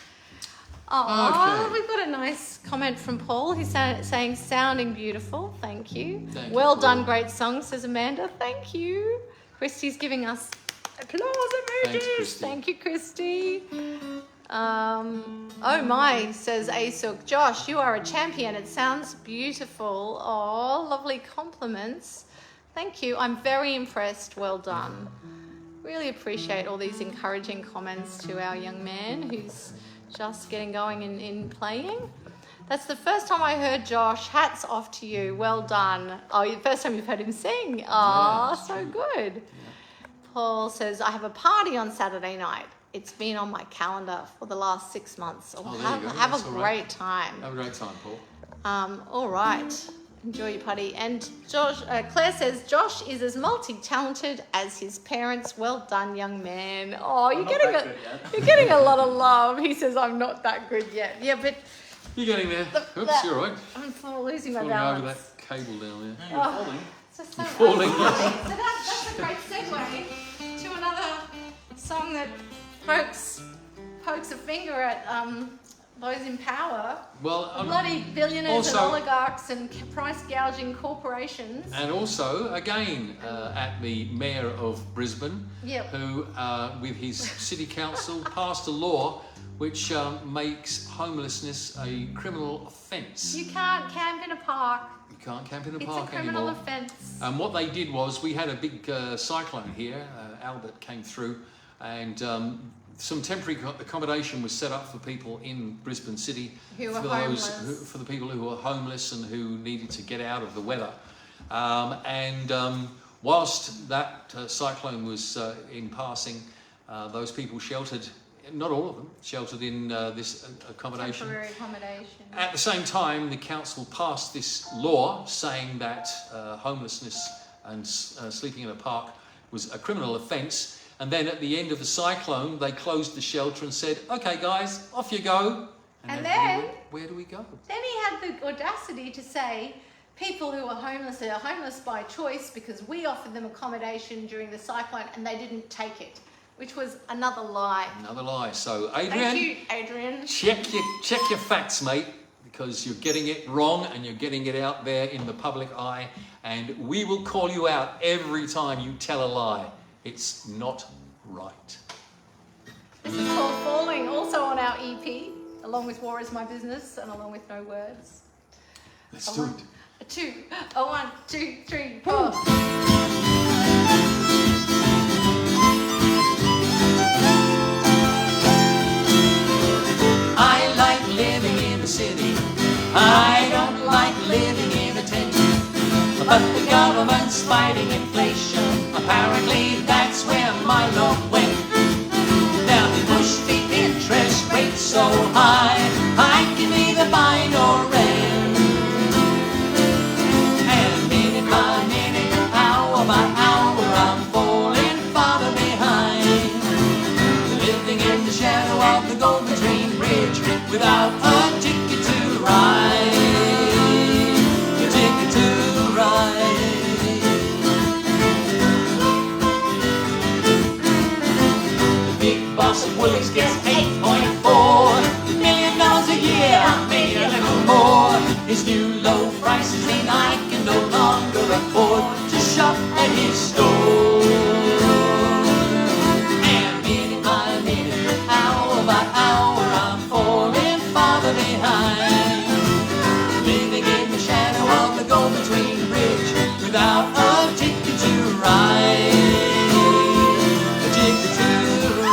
Oh, Okay. we've got a nice comment from Paul. He's saying, sounding beautiful. Thank you. Thank Well you, done, Paul. great song, says Amanda. Thank you. Christy's giving us applause emojis. Thanks, Christy. Thank you, Christy. Oh my, says Asuk. Josh, you are a champion. It sounds beautiful. Oh, lovely compliments. Thank you. I'm very impressed. Well done. Really appreciate all these encouraging comments to our young man who's just getting going in playing. That's the first time I heard Josh. Hats off to you. Well done. Oh, the first time you've heard him sing. Oh, Yeah, so good. Paul says, I have a party on Saturday night. It's been on my calendar for the last 6 months. Oh, Oh, there have you go. have That's a all great right. time. Have a great time, Paul. All right. Enjoy your party. And Josh, Claire says, Josh is as multi-talented as his parents. Well done, young man. Oh, you're not getting that good yet. you're getting a lot of love. He says, I'm not that good yet. Yeah, but You're getting there. Oops, that- you're right. I'm losing my Falling over balance. that cable down there. You're falling. It's just so falling. So that's a great segue to another song that pokes a finger at those in power. Well, Bloody billionaires and also- oligarchs and price gouging corporations. and also, again, at the Mayor of Brisbane, Yep. who, with his city council, passed a law which makes homelessness a criminal offence. You can't camp in a park. You can't camp in a It's park a criminal anymore. offence. And what they did was, we had a big cyclone here. Albert came through, and some temporary accommodation was set up for people in Brisbane City, Who were for homeless. for the people who were homeless and who needed to get out of the weather. whilst that cyclone was in passing, those people sheltered, not all of them, sheltered in this accommodation. Temporary accommodation. At the same time, the council passed this law saying that homelessness and sleeping in a park was a criminal offence. And then at the end of the cyclone, they closed the shelter and said, "Okay, guys, off you go." And everybody then- went, where do we go? Then he had the audacity to say people who are homeless by choice because we offered them accommodation during the cyclone and they didn't take it, which was another lie. Another lie. So, Adrian, Thank you, Adrian. check your facts, mate, because you're getting it wrong and you're getting it out there in the public eye, and we will call you out every time you tell a lie. It's not right. This is called Falling, also on our EP, along with War Is My Business and along with No Words. Let's do it. A 2, a 1, 2, 3, 4. I like living in the city. I don't like living in a tent. But the government's fighting inflation. Apparently that's where my love went. Now they push the interest rate so high, I can neither buy nor rent. And minute by minute, hour by hour, I'm falling farther behind. Living in the shadow of the Golden Train Bridge without a ticket to ride. A ticket to ride. The big boss of Woolies gets $8.4 million a year, maybe a little more. His new low prices mean I can no longer afford to shop at his store. And minute by minute, hour by hour, I'm falling farther behind. Living in the shadow of the go-between bridge without a ticket to ride. A ticket to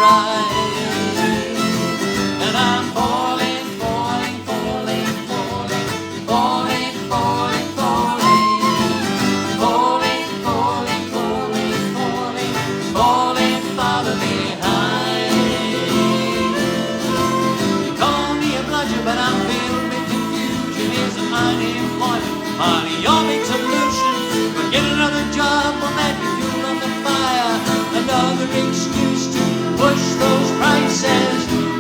ride. And I'm falling, falling, falling, falling, falling, falling, falling, falling, falling, falling, falling, falling farther behind. You call me a bludger, but I'm filled with confusion. Isn't unemployment money your big solution? Get another job, will that be fuel on the fire? Another excuse to push those prices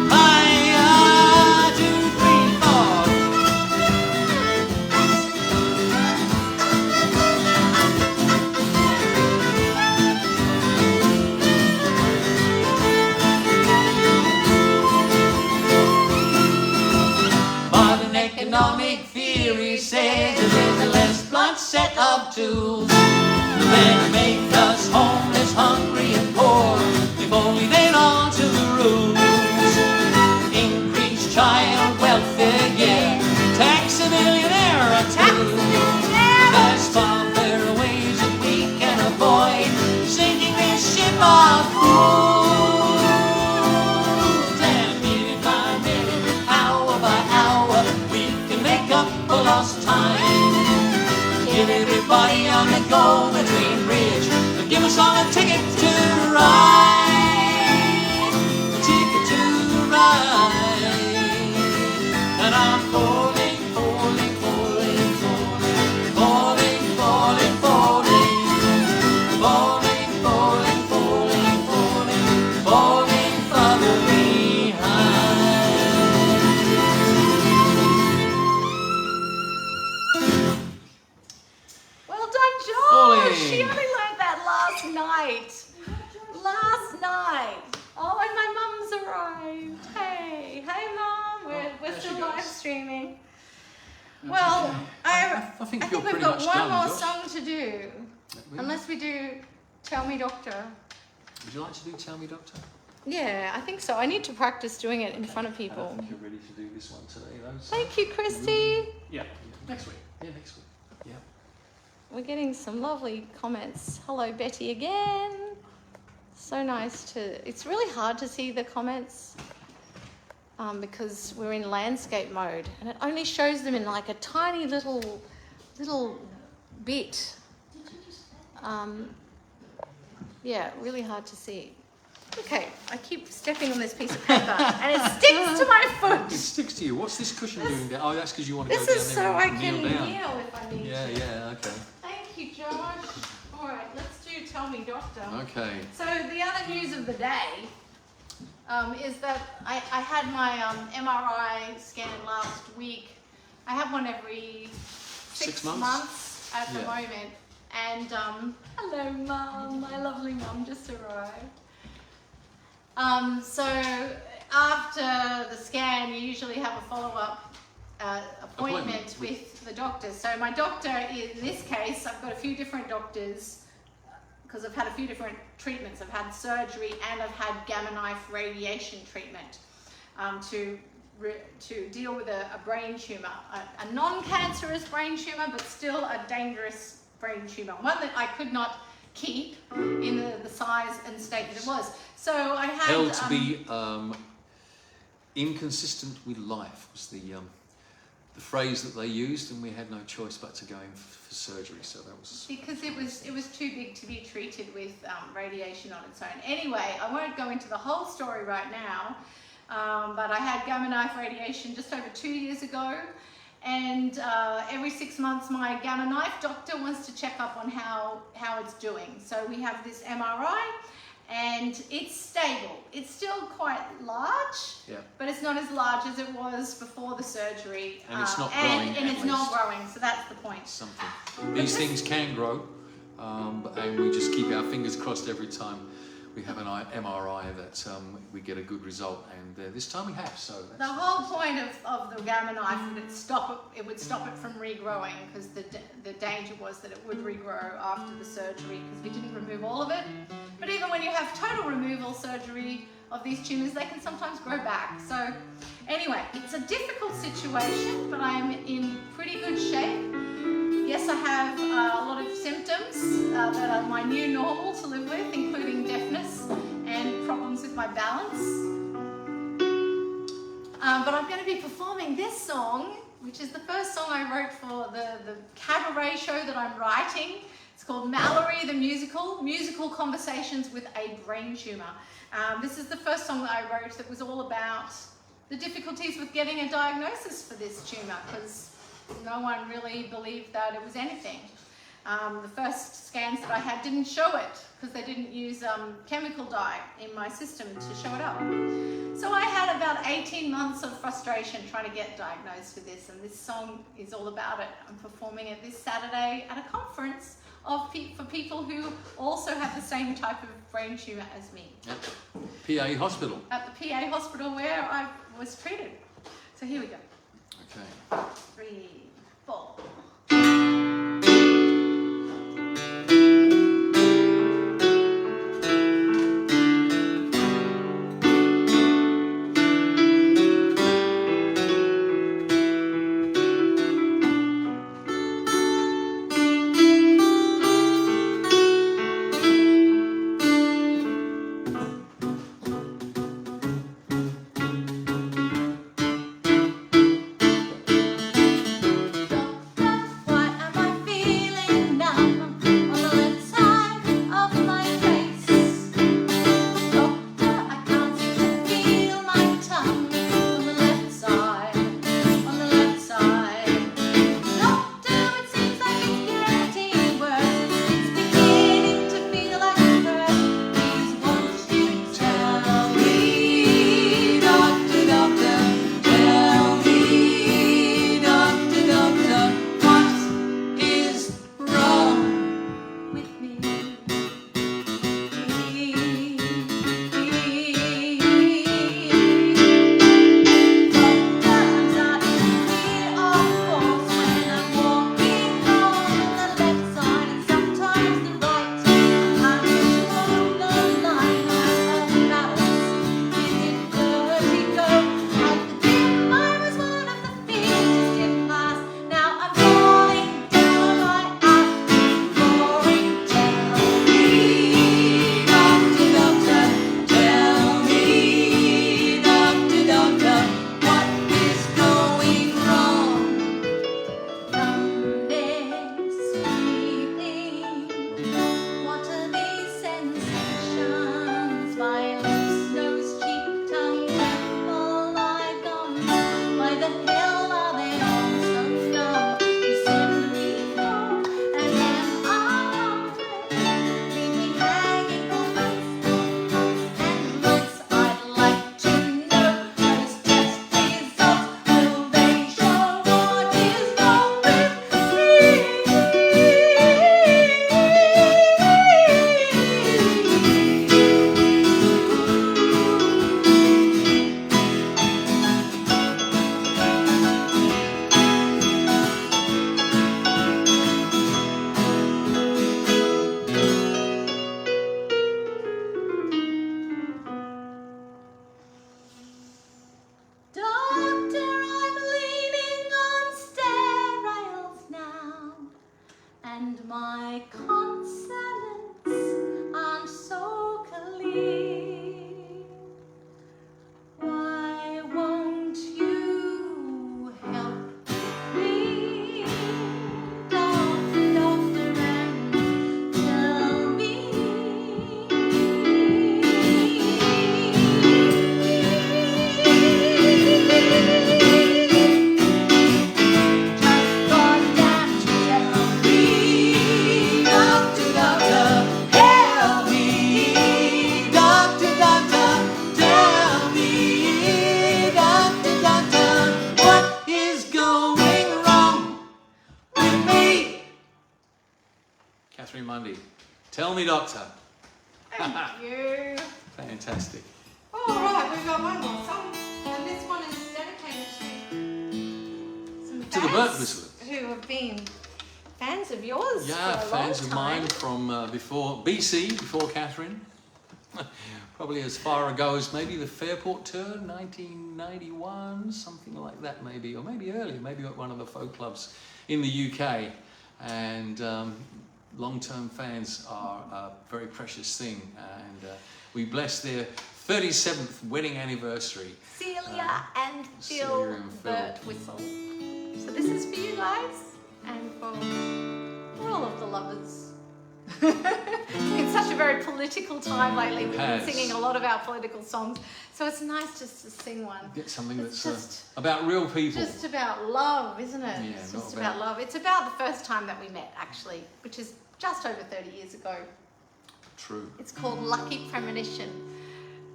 higher. 2, 3, 4. Modern economic theory says there's a less blunt set of tools that make us homeless, hungry, and poor. If only they'd alter the rules. Increase child welfare, yeah. Tax a millionaire or two. There's far better ways that we can avoid sinking this ship of fools. And minute by minute, hour by hour, we can make up for lost time. Give everybody on the go-between bridge and give us all a ticket to ride. A ticket to ride. And I'm falling, falling, falling, falling, falling, falling, falling, falling, falling, falling, falling, falling farther behind. Well done, Josh. Falling. She only learned that last night. Last night. Oh, and my mum's arrived. Hey, Mum. We're there still she live goes. streaming. That's Well, okay. I think you're we've pretty got much one done, more Josh. song to do. Unless we do Tell Me Doctor. Would you like to do Tell Me Doctor? Yeah, I think so. I need to practice doing it in front of I people. don't think you're ready to do this one today, though. So. Thank you, Christy. Yeah, next week. Yeah, next week. Yeah. We're getting some lovely comments. Hello, Betty again. So nice to. It's really hard to see the comments because we're in landscape mode, and it only shows them in like a tiny little bit. Yeah, really hard to see. Okay, I keep stepping on this piece of paper and it sticks to my It foot. sticks to you. What's this cushion doing there? Oh, that's because you want to This go is so down I there can and kneel down. kneel if I need Yeah, to. yeah, okay. Thank you, Josh. All right, let's do Tell Me Doctor. Okay. So the other news of the day is that I had my MRI scan last week. I have one every 6 months at the moment. And hello, Mum. My lovely mum just arrived. So after the scan, you usually have a follow-up appointment with the doctor. So my doctor, in this case, I've got a few different doctors because I've had a few different treatments. I've had surgery and I've had gamma knife radiation treatment to deal with a brain tumor, a non-cancerous brain tumor, but still a dangerous brain tumor, one that I could not keep in the size and state that it was. So I had Held to be inconsistent with life was the phrase that they used, and we had no choice but to go in for surgery. So that was because it was too big to be treated with radiation on its own. Anyway, I won't go into the whole story right now, but I had gamma knife radiation just over 2 years ago. And every 6 months, my gamma knife doctor wants to check up on how it's doing. So we have this MRI, and it's stable. It's still quite large, but it's not as large as it was before the surgery. And it's not growing. And it's not growing, so that's the point. something. These things can grow, and we just keep our fingers crossed every time we have an MRI that we get a good result, and this time we have. So that's the whole point of the gamma knife would would stop it from regrowing, because the danger was that it would regrow after the surgery because we didn't remove all of it. But even when you have total removal surgery of these tumours, they can sometimes grow back. So anyway, it's a difficult situation, but I am in pretty good shape. Yes, I have a lot of symptoms that are my new normal to live with, including deafness and problems with my balance. But I'm going to be performing this song, which is the first song I wrote for the cabaret show that I'm writing. It's called Mallory the Musical Conversations with a Brain Tumor. This is the first song that I wrote that was all about the difficulties with getting a diagnosis for this tumor, because no one really believed that it was anything. The first scans that I had didn't show it because they didn't use chemical dye in my system to show it up. So I had about 18 months of frustration trying to get diagnosed with this, and this song is all about it. I'm performing it this Saturday at a conference for people who also have the same type of brain tumour as me. at the PA hospital. At the PA hospital where I was treated. So here we go. Okay. 3, 4. Doctor, Tell me, Doctor. Thank you. Fantastic. All right, we've got one more song, and this one is dedicated to some To the bird whistlers. who have been fans of yours. Yeah, for a fans long of mine time. from before BC, before Catherine. Probably as far ago as maybe the Fairport Tour, 1991, something like that maybe, or maybe earlier, maybe at one of the folk clubs in the UK. And long-term fans are a very precious thing, and we bless their 37th wedding anniversary. Celia and Celia Phil and Phil. Bird Whistle. So this is for you guys and for all of the lovers. It's such a very political time lately. We've been singing a lot of our political songs, so it's nice just to sing one. Get something It's that's just- about real people. Just about love, isn't it? Yeah, it's not just about- about love. It's about the first time that we met, actually, which is just over 30 years ago. True. It's called Lucky Premonition.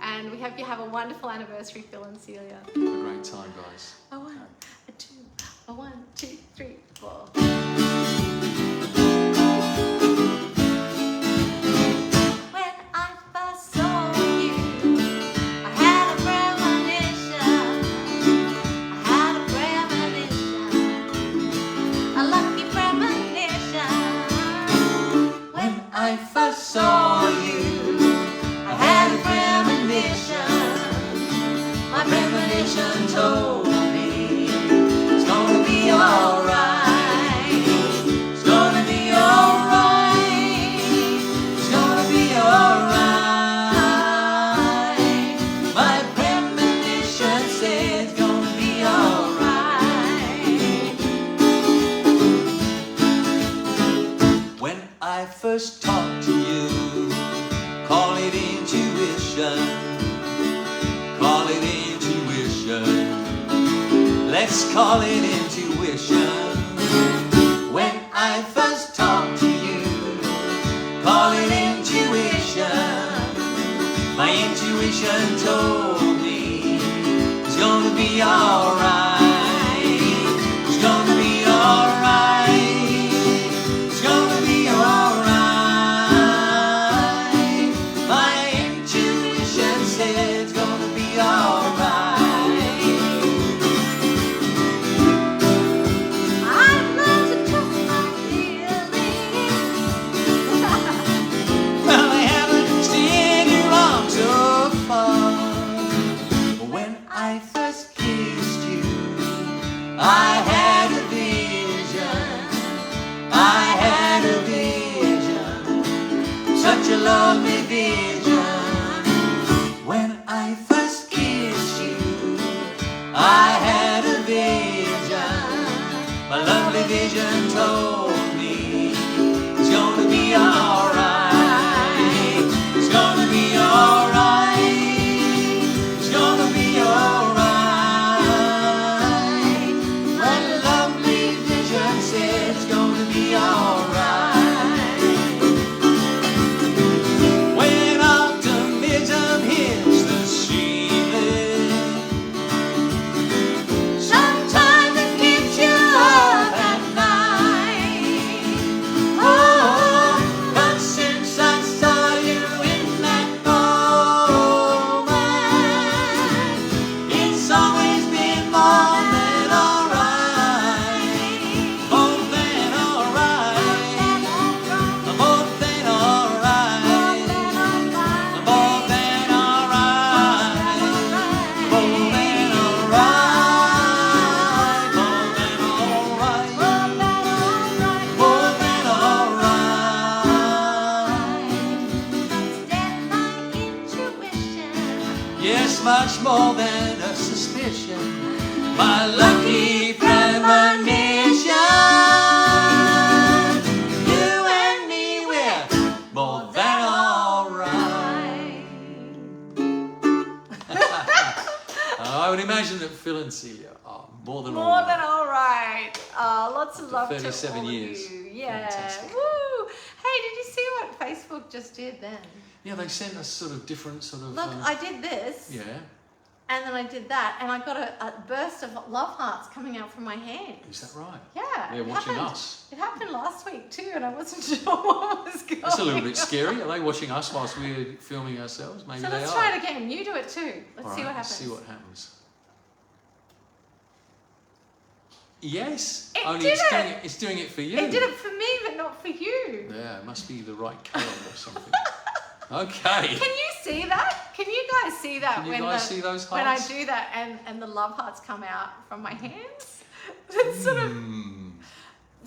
And we hope you have a wonderful anniversary, Phil and Celia. Have a great time, guys. A one, a two, a 1, 2, 3, 4. When I first saw you, I had a premonition. I had a premonition. A lucky premonition. When I first saw you, I had a premonition. My premonition told me it's gonna be alright. It's gonna be alright. It's gonna be alright. My premonition said it's gonna be alright. When I first talked to you, call it intuition. Call it intuition. Let's call it intuition. When I first talked to you, call it intuition. My intuition told me it's gonna be alright. It's gonna be alright. It's gonna be alright. My intuition said it's gonna be alright. I've learned to trust my feelings. Well, I haven't seen you wrong so far. When I first kissed you, I had a vision. I had a vision. Such a lovely vision. When I first kissed you, I had a vision. My lovely vision told me it's gonna be alright. It's gonna be alright. It's gonna be alright. My lovely vision said it's gonna be alright. When optimism hits the ceiling, sometimes it keeps you up at night. Oh, but since I saw you in that moment, it's always been more than alright. More than alright. More than alright. More than alright. More than alright. More than alright. More than alright. Yes, much more than a suspicion. My lucky premonition. You and me, we're more than alright. I would imagine that Phil and Celia are more than More than all right. Lots of love 37 to all years. of you. Yeah. Fantastic. Woo. Hey, did you see what Facebook just did then? Yeah, they sent us sort of different sort of. Look, I did this. Yeah. And then I did that, and I got a burst of love hearts coming out from my hand. Is that right? Yeah. They're it watching happened. us. It happened last week too, and I wasn't sure what was going on. That's a little bit scary. Are they watching us whilst we're filming ourselves? Maybe So they let's are. try it again. You do it too. Let's All see right, what happens. Let's see what happens. Yes. It only did it's it. doing it. It's doing it for you. It did it for me, but not for you. Yeah, it must be the right colour or something. Okay. Can you see that? Can you guys see that? Can you guys see those when I hearts? do that and the love hearts come out from my hands? It's sort of...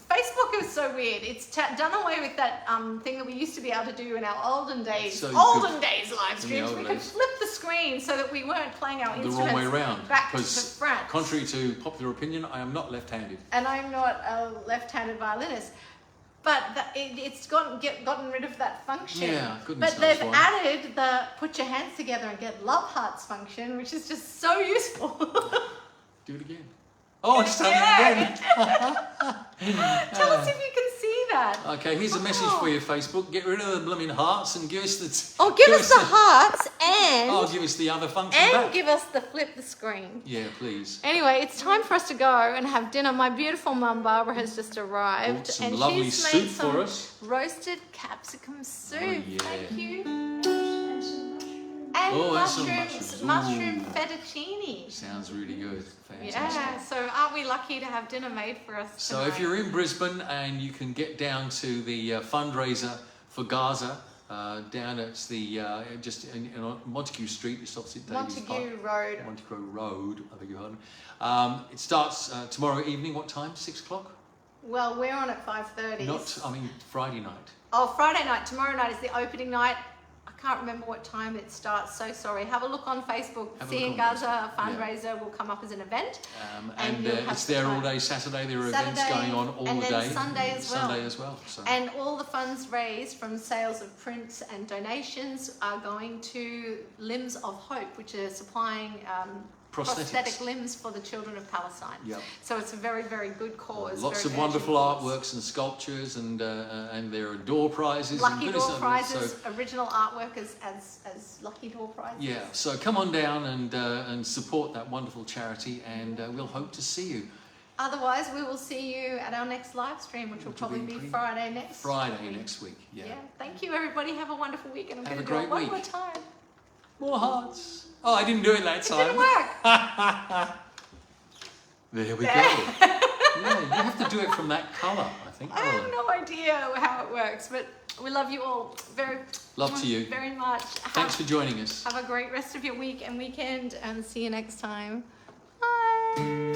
Facebook is so weird. It's done away with that thing that we used to be able to do in our olden days. So you Olden could- days live streams. old We could days. flip the screen so that we weren't playing our The instruments wrong way round. back to Because front. contrary to popular opinion, I am not left-handed. And I'm not a left-handed violinist. But it's gotten rid of that function. Yeah, goodness but knows they've why. added the put your hands together and get love hearts function, which is just so useful. Do it again. Oh, it's done Yeah. it again. Tell us if you can see that. Okay, here's a message for you, Facebook. Get rid of the blooming hearts and give us the... Oh, give us the hearts and Oh, give us the other function back. give us the flip the screen. Yeah, please. Anyway, it's time for us to go and have dinner. My beautiful mum Barbara has just arrived, Brought some and lovely she's soup made some for us. roasted capsicum soup. Oh, yeah. Thank you. And Oh, and some mushrooms, mushrooms. mushroom Ooh. fettuccine. Sounds really good. Fantastic. Yeah, so aren't we lucky to have dinner made for us So tonight? if you're in Brisbane and you can get down to the fundraiser for Gaza, down at the just in Montague Street, it's opposite Davies Park. Montague Road. Montague Road, I beg your pardon. It starts tomorrow evening. What time? 6 o'clock? Well, we're on at 5:30. Friday night. Oh, Friday night. Tomorrow night is the opening night. I can't remember what time it starts. So sorry. Have a look on Facebook. Have a See look in on Gaza Facebook, fundraiser will come up as an event. And you'll have it's the there all time. day Saturday. There are events Saturday, going on all and the then day. Sunday as well. Sunday as well. So. And all the funds raised from sales of prints and donations are going to Limbs of Hope, which are supplying prosthetic limbs for the children of Palestine. Yep. So it's a very, very good cause. Lots very of wonderful urgent cause. artworks and sculptures, and there are door prizes. and Lucky goodness door knows. prizes, So, original artwork as lucky door prizes. yeah, so come on down and support that wonderful charity, and we'll hope to see you Otherwise, we will see you at our next live stream, which will probably be Friday next week. next week. Yeah. Yeah. Thank you, everybody. Have a wonderful week, and I'm Have going a to do it great one week. more time. More hearts. Oh, I didn't do it that It time. didn't work. There we go. Yeah, you have to do it from that colour, I think. I have no idea how it works, but we love you all Love to you. very much. Thanks for joining us. Have a great rest of your week and weekend, and see you next time. Bye.